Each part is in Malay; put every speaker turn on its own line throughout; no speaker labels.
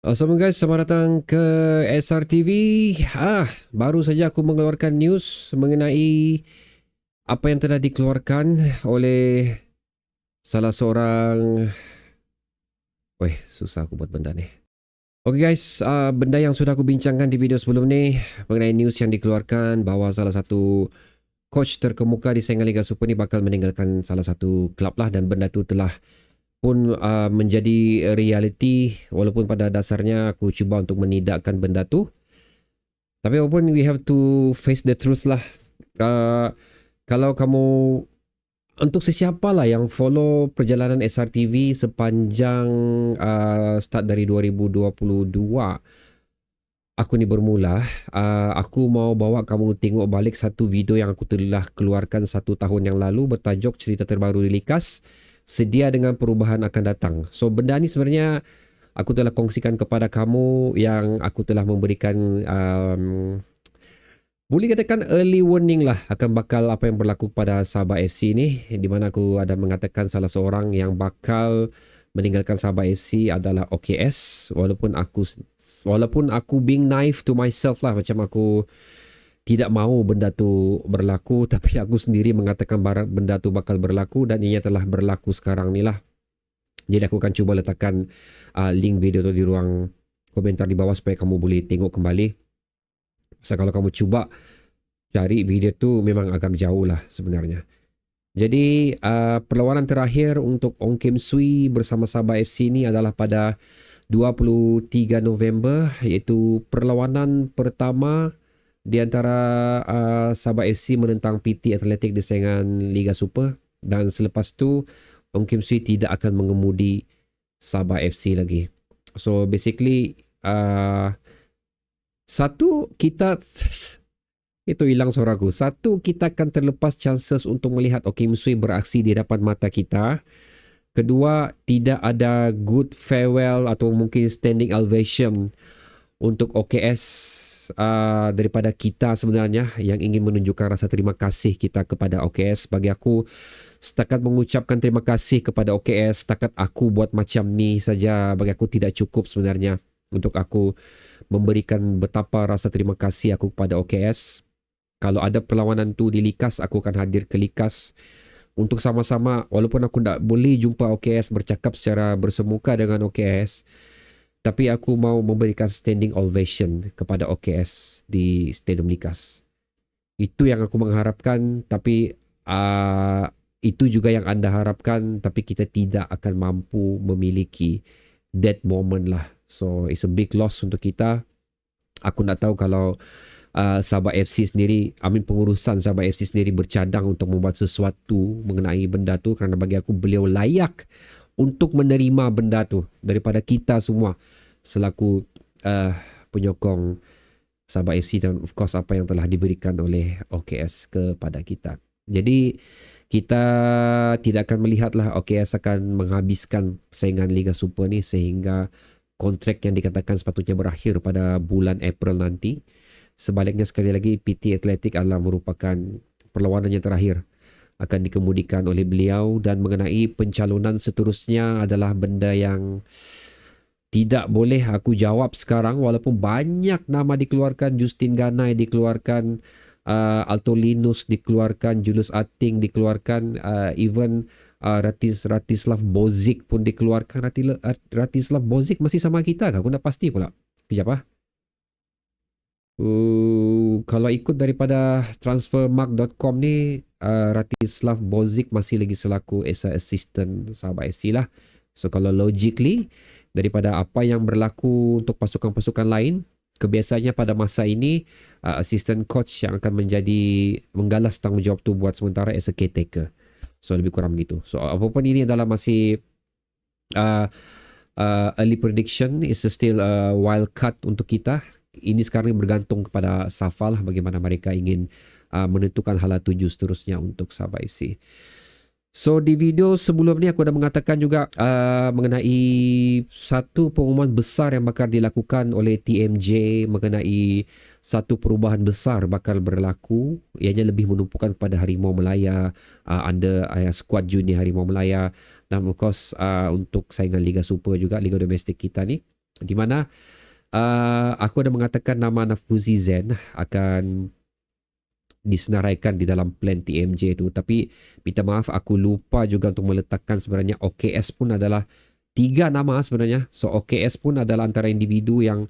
Assalamualaikum guys, selamat datang ke SRTV. Baru saja aku mengeluarkan news mengenai apa yang telah dikeluarkan oleh salah seorang. Weh, susah aku buat benda ni. Oke guys, benda yang sudah aku bincangkan di video sebelum ni mengenai news yang dikeluarkan bahawa salah satu coach terkemuka di saingan Liga Super ni bakal meninggalkan salah satu klub lah, dan benda tu telah pun menjadi reality, walaupun pada dasarnya aku cuba untuk menidakkan benda tu, tapi walaupun we have to face the truth lah. Kalau kamu, untuk sesiapa lah yang follow perjalanan SRTV sepanjang start dari 2022 aku ni bermula, aku mau bawa kamu tengok balik satu video yang aku telah keluarkan 1 tahun yang lalu bertajuk Cerita Terbaru di Likas, Sedia dengan Perubahan Akan Datang. So benda ni sebenarnya aku telah kongsikan kepada kamu yang aku telah memberikan boleh katakan early warning lah akan bakal apa yang berlaku pada Sabah FC ni, di mana aku ada mengatakan salah seorang yang bakal meninggalkan Sabah FC adalah OKS, walaupun aku being naive to myself lah, macam aku tidak mahu benda tu berlaku, tapi aku sendiri mengatakan benda tu bakal berlaku dan ia telah berlaku sekarang ni lah. Jadi aku akan cuba letakkan link video tu di ruang komentar di bawah supaya kamu boleh tengok kembali. So, kalau kamu cuba cari video tu memang agak jauh lah sebenarnya. Jadi perlawanan terakhir untuk Ong Kim Sui bersama Sabah FC ni adalah pada 23 November, iaitu perlawanan pertama di antara Sabah FC menentang PT Atletik di saingan Liga Super, dan selepas tu Ong Kim Sui tidak akan mengemudi Sabah FC lagi. So basically satu, kita itu hilang suaraku. Satu, kita akan terlepas chances untuk melihat Kim Sui beraksi di depan mata kita. Kedua, tidak ada good farewell atau mungkin standing ovation untuk OKS daripada kita sebenarnya, yang ingin menunjukkan rasa terima kasih kita kepada OKS. Bagi aku, setakat mengucapkan terima kasih kepada OKS, setakat aku buat macam ni saja, bagi aku tidak cukup sebenarnya untuk aku memberikan betapa rasa terima kasih aku kepada OKS. Kalau ada perlawanan tu di Likas, aku akan hadir ke Likas untuk sama-sama, walaupun aku tak boleh jumpa OKS, bercakap secara bersemuka dengan OKS, tapi aku mau memberikan standing ovation kepada OKS di Stadium Likas. Itu yang aku mengharapkan, tapi itu juga yang anda harapkan, tapi kita tidak akan mampu memiliki that moment lah. So it's a big loss untuk kita. Aku nak tahu kalau Sabah FC sendiri, pengurusan Sabah FC sendiri bercadang untuk membuat sesuatu mengenai benda tu, kerana bagi aku beliau layak untuk menerima benda tu daripada kita semua selaku penyokong Sabah FC, dan of course apa yang telah diberikan oleh OKS kepada kita. Jadi kita tidak akan melihatlah OKS akan menghabiskan saingan Liga Super ni sehingga kontrak yang dikatakan sepatutnya berakhir pada bulan April nanti. Sebaliknya, sekali lagi, PT Atletik adalah merupakan perlawanan yang terakhir akan dikemudikan oleh beliau, dan mengenai pencalonan seterusnya adalah benda yang tidak boleh aku jawab sekarang, walaupun banyak nama dikeluarkan. Justin Ganai dikeluarkan, Alto Linus dikeluarkan, Julius Ating dikeluarkan, even Ratislav Bozic pun dikeluarkan. Ratislav Bozic masih sama kita kah? Aku nak pasti pula. Kejap kalau ikut daripada transfermarkt.com ni, Ratislav Bozic masih lagi selaku assistant Sabah FC lah. So kalau logically, daripada apa yang berlaku untuk pasukan-pasukan lain, kebiasaannya pada masa ini assistant coach yang akan menggalas tanggungjawab tu buat sementara as a caretaker. So lebih kurang begitu. So apapun ini adalah masih early prediction, is still a wild card untuk kita. Ini sekarang bergantung kepada Safa lah, bagaimana mereka ingin menentukan hala tuju seterusnya untuk Sabah FC. So di video sebelum ni aku dah mengatakan juga mengenai satu pengumuman besar yang bakal dilakukan oleh TMJ mengenai satu perubahan besar bakal berlaku, ianya lebih menumpukan kepada Harimau Melaya, under squad junior Harimau Melaya, dan of course untuk saingan Liga Super juga, Liga Domestik kita ni. Di mana aku ada mengatakan nama Nafuzi Zen akan disenaraikan di dalam plan TMJ itu, tapi minta maaf aku lupa juga untuk meletakkan sebenarnya OKS pun adalah 3 nama sebenarnya. So OKS pun adalah antara individu yang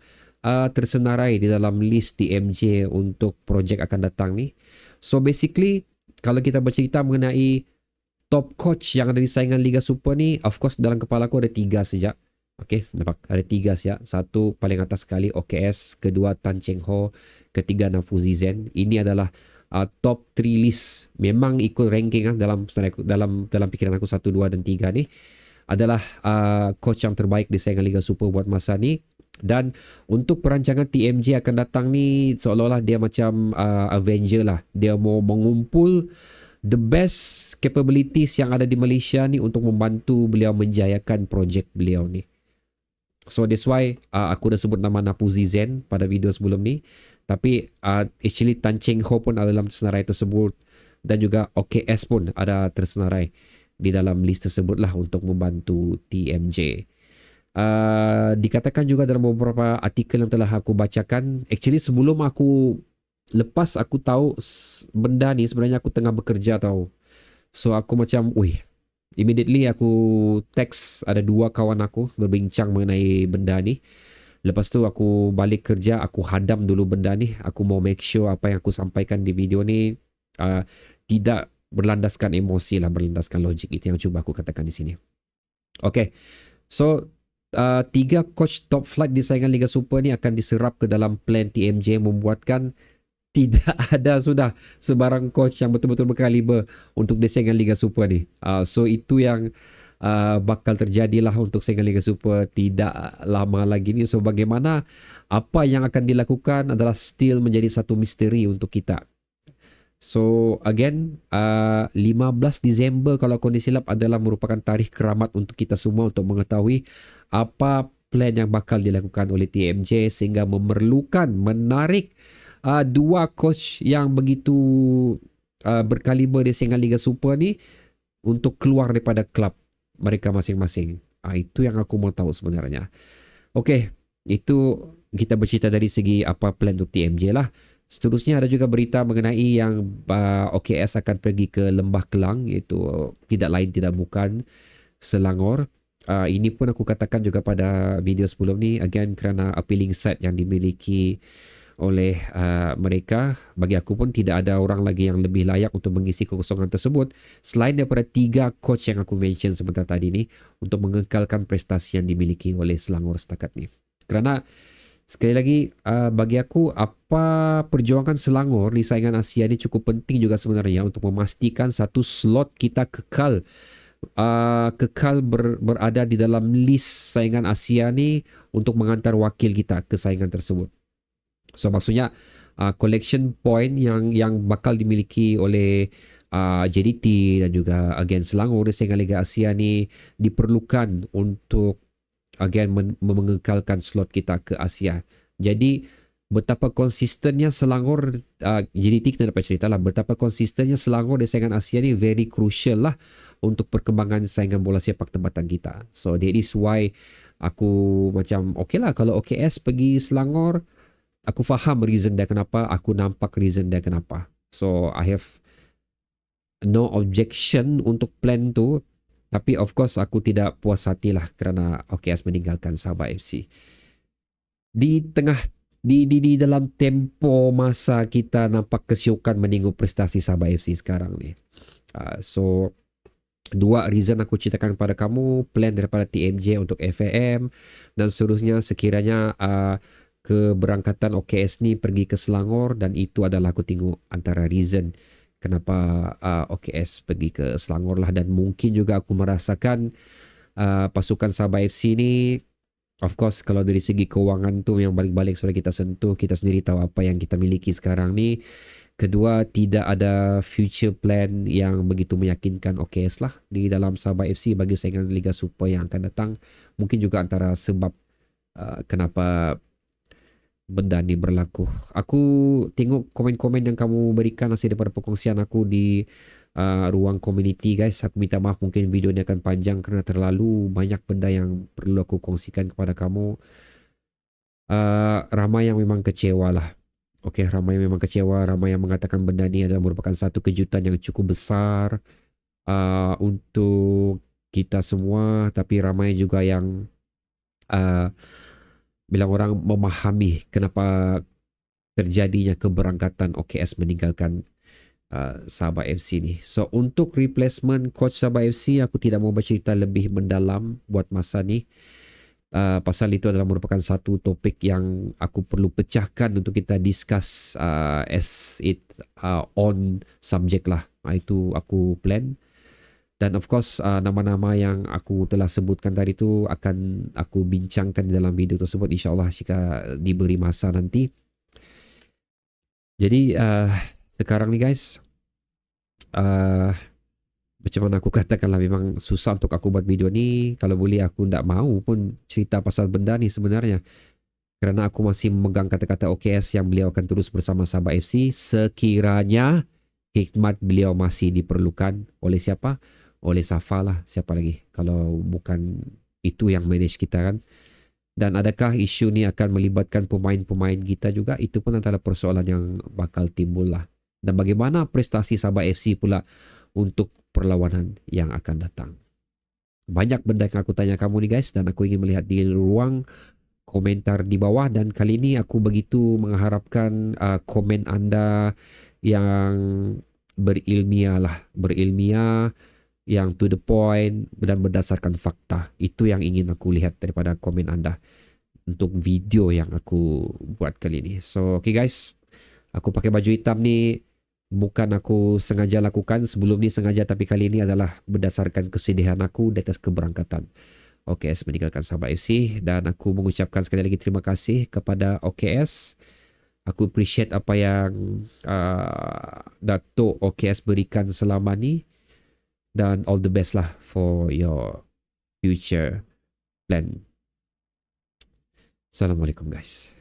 tersenarai di dalam list TMJ untuk projek akan datang ni. So basically kalau kita bercerita mengenai top coach yang ada di saingan Liga Super ni, of course dalam kepala aku ada 3 sejak. Okay, nampak ada 3 sejak. Satu paling atas sekali OKS, kedua Tan Cheng Ho, ketiga Nafuzi Zen. Ini adalah top 3 list. Memang ikut ranking dalam pikiran aku 1, 2 dan 3 ni adalah coach yang terbaik di saingan Liga Super buat masa ni. Dan untuk perancangan TMJ akan datang ni seolah-olah dia macam Avenger lah. Dia mau mengumpul the best capabilities yang ada di Malaysia ni untuk membantu beliau menjayakan projek beliau ni. So that's why aku dah sebut nama Nafuzi Zen pada video sebelum ni. Tapi actually Tan Cheng Ho pun ada dalam tersenarai tersebut. Dan juga OKS pun ada tersenarai di dalam list tersebut lah untuk membantu TMJ. Dikatakan juga dalam beberapa artikel yang telah aku bacakan, actually sebelum lepas aku tahu benda ni, sebenarnya aku tengah bekerja tahu. So aku macam immediately aku text ada 2 kawan aku berbincang mengenai benda ni. Lepas tu aku balik kerja, aku hadam dulu benda ni. Aku mau make sure apa yang aku sampaikan di video ni tidak berlandaskan emosi lah, berlandaskan logik. Itu yang cuba aku katakan di sini. Okay, so 3 coach top flight di saingan Liga Super ni akan diserap ke dalam plan TMJ, membuatkan tidak ada sudah sebarang coach yang betul-betul berkaliber untuk di saingan Liga Super ni. So itu yang bakal terjadilah untuk saingan Liga Super tidak lama lagi ni. So bagaimana apa yang akan dilakukan adalah still menjadi satu misteri untuk kita. So again 15 Disember kalau aku silap adalah merupakan tarikh keramat untuk kita semua untuk mengetahui apa plan yang bakal dilakukan oleh TMJ sehingga memerlukan menarik 2 coach yang begitu berkaliber di saingan Liga Super ni untuk keluar daripada klub mereka masing-masing. Itu yang aku mau tahu sebenarnya. Okey, itu kita bercerita dari segi apa plan untuk TMJ lah. Seterusnya ada juga berita mengenai yang OKS akan pergi ke Lembah Kelang, iaitu tidak lain tidak bukan Selangor. Ini pun aku katakan juga pada video sebelum ni, again kerana appealing side yang dimiliki oleh mereka. Bagi aku pun tidak ada orang lagi yang lebih layak untuk mengisi kekosongan tersebut selain daripada 3 coach yang aku mention sebentar tadi ni untuk mengekalkan prestasi yang dimiliki oleh Selangor setakat ni. Kerana sekali lagi bagi aku apa perjuangan Selangor di saingan Asia ni cukup penting juga sebenarnya untuk memastikan satu slot kita kekal berada di dalam list saingan Asia ni untuk mengantar wakil kita ke saingan tersebut. So maksudnya collection point yang bakal dimiliki oleh JDT dan juga agen Selangor di saingan Liga Asia ni diperlukan untuk again mengekalkan slot kita ke Asia. Jadi betapa konsistennya Selangor, JDT kita dapat cerita lah, betapa konsistennya Selangor di saingan Asia ni very crucial lah untuk perkembangan saingan bola sepak tempatan kita. So that is why aku macam okay lah kalau OKS pergi Selangor, aku faham reason dia kenapa, aku nampak reason dia kenapa. So I have no objection untuk plan tu. Tapi of course aku tidak puas hati lah kerana OKS meninggalkan Sabah FC. Di dalam tempo masa kita nampak kesyukan menengok prestasi Sabah FC sekarang ni. So 2 reason aku ceritakan kepada kamu, plan daripada TMJ untuk FAM dan seterusnya sekiranya keberangkatan OKS ni pergi ke Selangor, dan itu adalah aku tengok antara reason kenapa OKS pergi ke Selangor lah. Dan mungkin juga aku merasakan pasukan Sabah FC ni, of course kalau dari segi kewangan tu yang balik-balik sudah kita sentuh, kita sendiri tahu apa yang kita miliki sekarang ni. Kedua, tidak ada future plan yang begitu meyakinkan OKS lah di dalam Sabah FC bagi saingan Liga Super yang akan datang. Mungkin juga antara sebab kenapa benda ni berlaku. Aku tengok komen-komen yang kamu berikan hasil daripada perkongsian aku di ruang community guys. Aku minta maaf mungkin video ni akan panjang kerana terlalu banyak benda yang perlu aku kongsikan kepada kamu. Ramai yang memang kecewa lah. Okey, ramai yang memang kecewa, ramai yang mengatakan benda ni adalah merupakan satu kejutan yang cukup besar untuk kita semua, tapi ramai juga yang uh, bilang orang memahami kenapa terjadinya keberangkatan OKS meninggalkan Sabah FC ni. So untuk replacement coach Sabah FC, aku tidak mau bercerita lebih mendalam buat masa ni. Pasal itu adalah merupakan satu topik yang aku perlu pecahkan untuk kita discuss as it on subject lah. Itu aku plan. Dan of course nama-nama yang aku telah sebutkan tadi tu akan aku bincangkan dalam video tersebut, insyaAllah jika diberi masa nanti. Jadi sekarang ni guys, macam mana aku katakanlah, memang susah untuk aku buat video ni. Kalau boleh aku tak mau pun cerita pasal benda ni sebenarnya. Kerana aku masih memegang kata-kata OKS yang beliau akan terus bersama Sabah FC sekiranya hikmat beliau masih diperlukan. Oleh siapa? Oleh Safa lah. Siapa lagi? Kalau bukan itu yang manage kita kan. Dan adakah isu ni akan melibatkan pemain-pemain kita juga? Itu pun antara persoalan yang bakal timbul lah. Dan bagaimana prestasi Sabah FC pula untuk perlawanan yang akan datang. Banyak benda yang aku tanya kamu nih guys, dan aku ingin melihat di ruang komentar di bawah. Dan kali ini aku begitu mengharapkan komen anda yang berilmiah lah, berilmiah, yang to the point dan berdasarkan fakta. Itu yang ingin aku lihat daripada komen anda untuk video yang aku buat kali ini. So okay guys, aku pakai baju hitam ni bukan aku sengaja lakukan, sebelum ni sengaja, tapi kali ini adalah berdasarkan kesedihan aku di atas keberangkatan OKS meninggalkan Sabah FC. Dan aku mengucapkan sekali lagi terima kasih kepada OKS. Aku appreciate apa yang Dato' OKS berikan selama ni. Dan all the best lah for your future plan. Assalamualaikum guys.